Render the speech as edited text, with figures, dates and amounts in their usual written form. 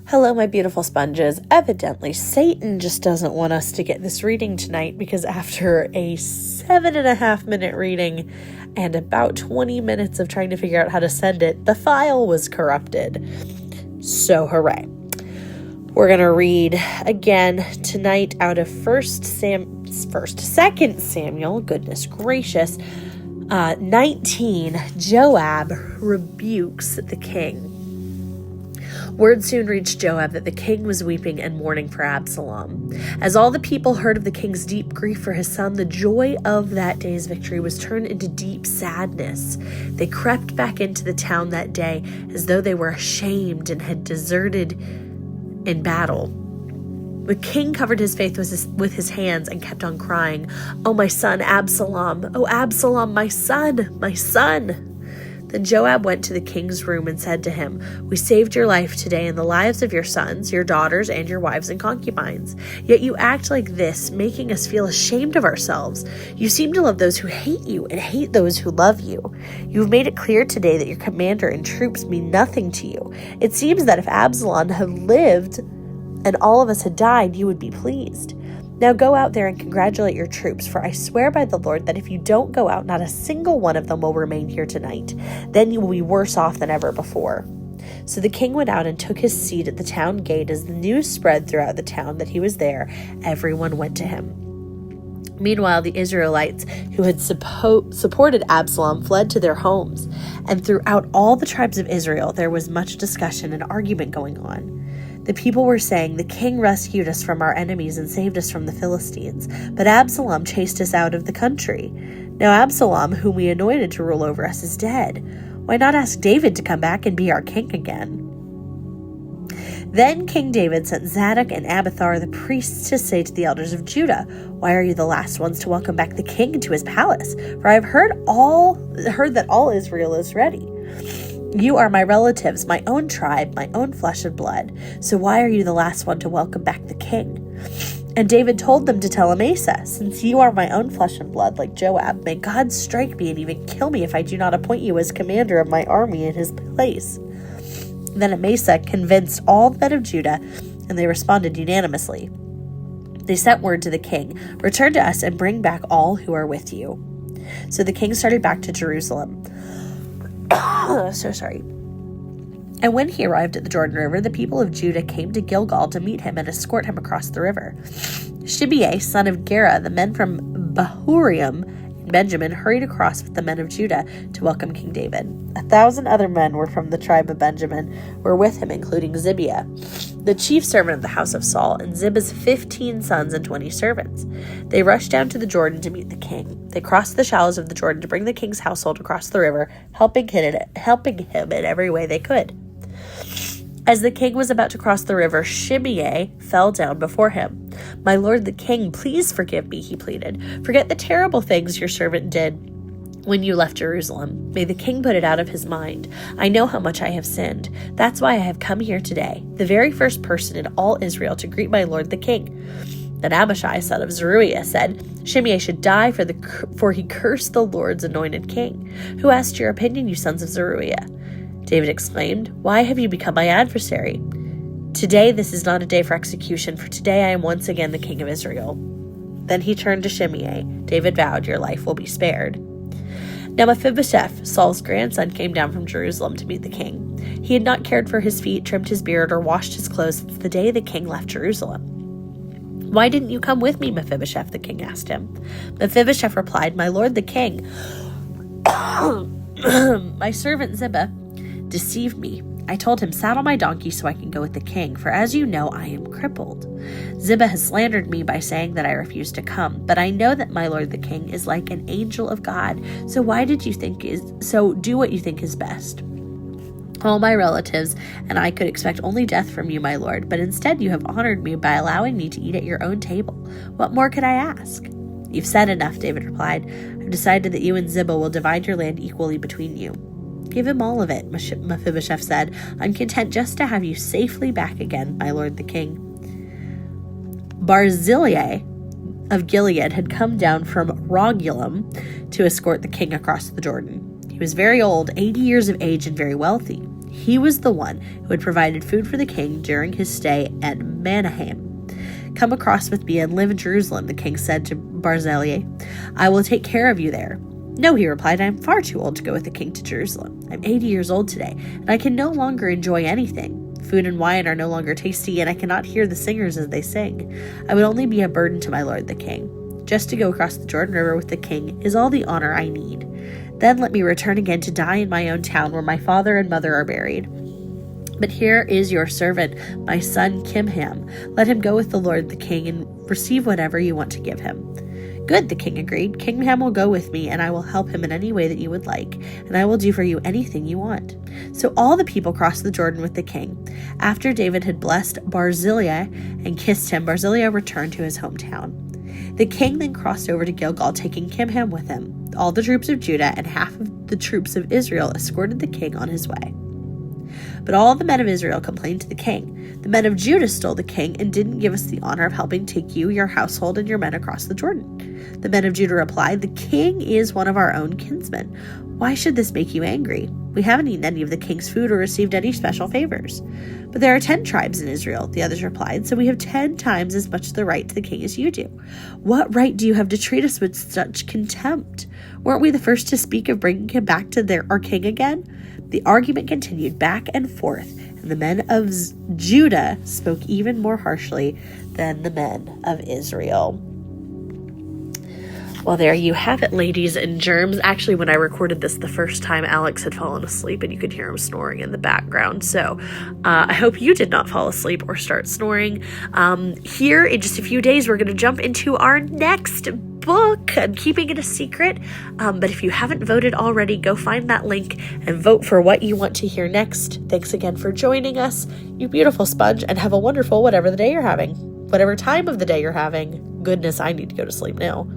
Hello, my beautiful sponges. Evidently, Satan just doesn't want us to get this reading tonight because after a 7.5-minute reading and about 20 minutes of trying to figure out how to send it, the file was corrupted. So hooray. We're going to read again tonight out of 2nd Samuel, goodness gracious, 19, Joab rebukes the king. Word soon reached Joab that the king was weeping and mourning for Absalom. As all the people heard of the king's deep grief for his son, the joy of that day's victory was turned into deep sadness. They crept back into the town that day as though they were ashamed and had deserted in battle. The king covered his face with his hands and kept on crying, "Oh, my son, Absalom! Oh, Absalom, my son, my son!" Then Joab went to the king's room and said to him, "We saved your life today and the lives of your sons, your daughters, and your wives and concubines. Yet you act like this, making us feel ashamed of ourselves. You seem to love those who hate you and hate those who love you. You've made it clear today that your commander and troops mean nothing to you. It seems that if Absalom had lived and all of us had died, you would be pleased. Now go out there and congratulate your troops, for I swear by the Lord that if you don't go out, not a single one of them will remain here tonight. Then you will be worse off than ever before." So the king went out and took his seat at the town gate. As the news spread throughout the town that he was there, everyone went to him. Meanwhile, the Israelites who had supported Absalom fled to their homes, and throughout all the tribes of Israel there was much discussion and argument going on. The people were saying, "The king rescued us from our enemies and saved us from the Philistines, but Absalom chased us out of the country. Now Absalom, whom we anointed to rule over us, is dead. Why not ask David to come back and be our king again?" Then King David sent Zadok and Abiathar the priests to say to the elders of Judah, "Why are you the last ones to welcome back the king to his palace? For I have heard that all Israel is ready. You are my relatives, my own tribe, my own flesh and blood. So why are you the last one to welcome back the king?" And David told them to tell Amasa, "Since you are my own flesh and blood, like Joab, may God strike me and even kill me if I do not appoint you as commander of my army in his place." Then Amasa convinced all the men of Judah, and they responded unanimously. They sent word to the king, "Return to us and bring back all who are with you." So the king started back to Jerusalem. And when he arrived at the Jordan River, the people of Judah came to Gilgal to meet him and escort him across the river. Shimei, son of Gera, the men from Bahurim in Benjamin, hurried across with the men of Judah to welcome King David. 1,000 other men were from the tribe of Benjamin, were with him, including Zibiah, the chief servant of the house of Saul, and Ziba's 15 sons and 20 servants. They rushed down to the Jordan to meet the king. They crossed the shallows of the Jordan to bring the king's household across the river, helping him in every way they could. As the king was about to cross the river, Shimei fell down before him. "My lord the king, please forgive me," he pleaded. "Forget the terrible things your servant did when you left Jerusalem. May the king put it out of his mind. I know how much I have sinned. That's why I have come here today, the very first person in all Israel to greet my lord the king." Then Abishai, son of Zeruiah, said, "Shimei should die, for he cursed the Lord's anointed king. Who asked your opinion, you sons of Zeruiah?" David exclaimed, "Why have you become my adversary? Today this is not a day for execution, for today I am once again the king of Israel." Then he turned to Shimei. David vowed, "Your life will be spared." Now Mephibosheth, Saul's grandson, came down from Jerusalem to meet the king. He had not cared for his feet, trimmed his beard, or washed his clothes since the day the king left Jerusalem. "Why didn't you come with me, Mephibosheth?" the king asked him. Mephibosheth replied, "My lord the king, my servant Ziba deceived me. I told him, 'Saddle my donkey so I can go with the king, for as you know, I am crippled.' Ziba has slandered me by saying that I refused to come, but I know that my lord the king is like an angel of God, so do what you think is best. All my relatives and I could expect only death from you, my lord, but instead you have honored me by allowing me to eat at your own table. What more could I ask?" "You've said enough," David replied. "I've decided that you and Ziba will divide your land equally between you." "Give him all of it," Mephibosheth said. "I'm content just to have you safely back again, my lord the king." Barzillai of Gilead had come down from Rogelim to escort the king across the Jordan. He was very old, 80 years of age, and very wealthy. He was the one who had provided food for the king during his stay at Mahanaim. "Come across with me and live in Jerusalem," the king said to Barzillai. "I will take care of you there." "No," he replied, "I am far too old to go with the king to Jerusalem. I'm 80 years old today, and I can no longer enjoy anything. Food and wine are no longer tasty, and I cannot hear the singers as they sing. I would only be a burden to my lord the king. Just to go across the Jordan River with the king is all the honor I need. Then let me return again to die in my own town where my father and mother are buried. But here is your servant, my son Kimham. Let him go with the lord the king and receive whatever you want to give him." "Good," the king agreed. "Kimham will go with me, and I will help him in any way that you would like, and I will do for you anything you want." So all the people crossed the Jordan with the king. After David had blessed Barzillai and kissed him, Barzillai returned to his hometown. The king then crossed over to Gilgal, taking Kimham with him. All the troops of Judah and half of the troops of Israel escorted the king on his way. But all the men of Israel complained to the king. "The men of Judah stole the king and didn't give us the honor of helping take you, your household, and your men across the Jordan." The men of Judah replied, "The king is one of our own kinsmen. Why should this make you angry? We haven't eaten any of the king's food or received any special favors." "But there are 10 tribes in Israel," the others replied, "so we have 10 times as much the right to the king as you do. What right do you have to treat us with such contempt? Weren't we the first to speak of bringing him back to our king again?" The argument continued back and forth, and the men of Judah spoke even more harshly than the men of Israel. Well, there you have it, ladies and germs. Actually, when I recorded this the first time, Alex had fallen asleep and you could hear him snoring in the background. So I hope you did not fall asleep or start snoring. Here in just a few days, we're going to jump into our next book. I'm keeping it a secret, but if you haven't voted already, go find that link and vote for what you want to hear next. Thanks again for joining us, you beautiful sponge, and have a wonderful whatever the day you're having. Whatever time of the day you're having. Goodness, I need to go to sleep now.